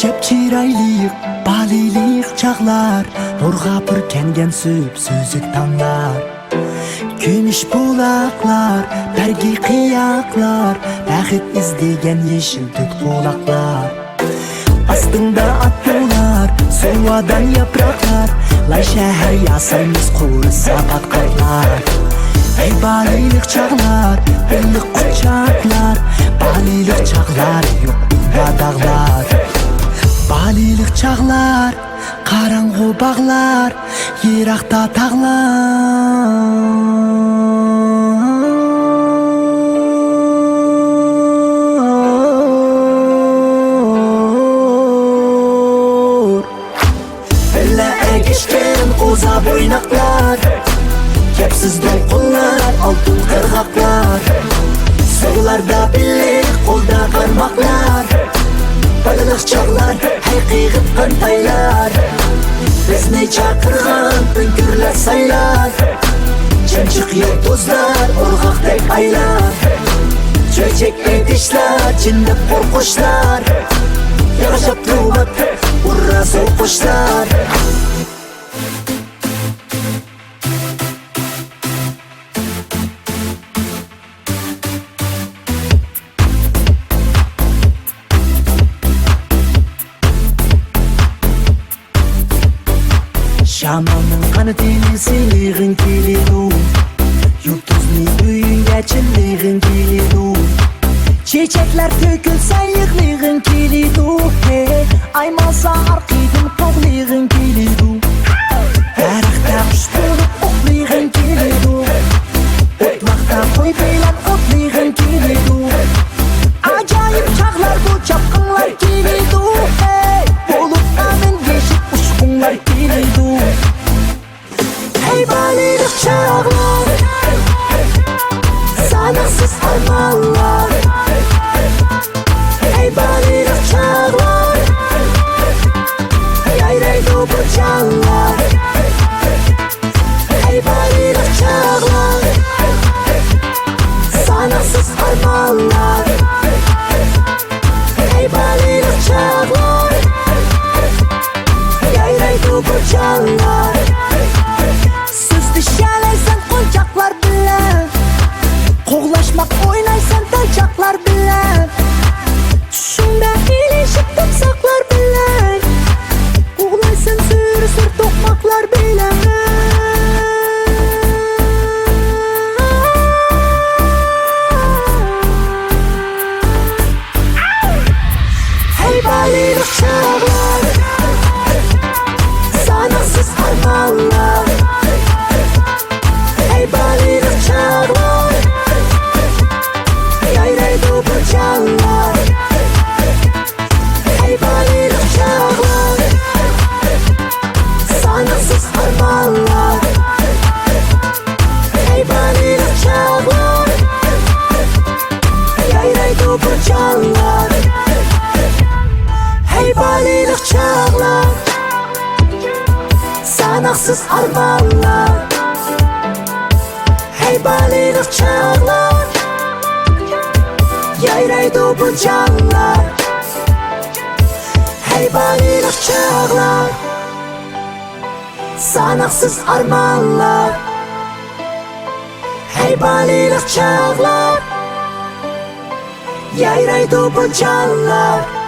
Acep çiraylık, balilik çağlar, nurga pürkengen süp süzük tanlar. Gümüş bulaklar, bergi kıyaklar, bäxit izlegen yeşil tüt kulaklar. Astında attılar, sovadan yapraklar, lay şehir yasayımız kuru sapat karlar. Ey balilik çağlar, bellik kucaklar, balilik çağlar, yok illa dağlar. Balilik çağlar, karanğı bağlar, yirakta tağlar. Elle egişken uza boynaklar, kepsiz dolqunlar, altın kırgaklar. Sığlarda birlik, kolda karmaklar, balılık çağlar, haykıygıp kantaylar. Bizni çakırgan ünkürler saylar, çemçik yıldızlar, orgakdek aylar. Çöçek edişler, çindip korkuşlar, yağışıp tuğbat, urra soğukuşlar. Şamanın kanı denizliğin gelidu, yıldızlı büyüğünge çilliğin gelidu. Çiçekler tökülse yıklığın gelidu, hey. Aymasa arkidin toğlığın gelidu. Dərəxtə quş bulup oxlığın gelidu, otlaqda koy beylən otlığın gelidu. Acayip çağlar bu çapqınlar gelidu, hey. Bulutların geçip uçqunlar gelidu. Hey balilik çağlar, sanaksız armanlar. Hey balilik çağlar, yayraydı bu canlar. Hey balilik çağlar, sanaksız armanlar. Hey balilik çağlar, yayraydı bu canlar. Düşerlersen oyuncaklar bilen, qoğlaşmaq oynaysan daycaklar bilen. Düşümdə ilişib tutsaqlar bilen, qoğlaysan sür toxmaqlar bilen. Hey balilik çağlar, sanaksız armanlar. Hey balilik çağlar, yayraydı bu canlar. Hey balilik çağlar, sanaksız armanlar. Hey balilik çağlar, yayraydı bu canlar. Hey balilik çağlar, sanaksız armanlar. Hey balilik çağlar, yayraydı bu canlar. Hey balilik çağlar, sanaksız armanlar. Hey balilik çağlar, yayraydı bu canlar.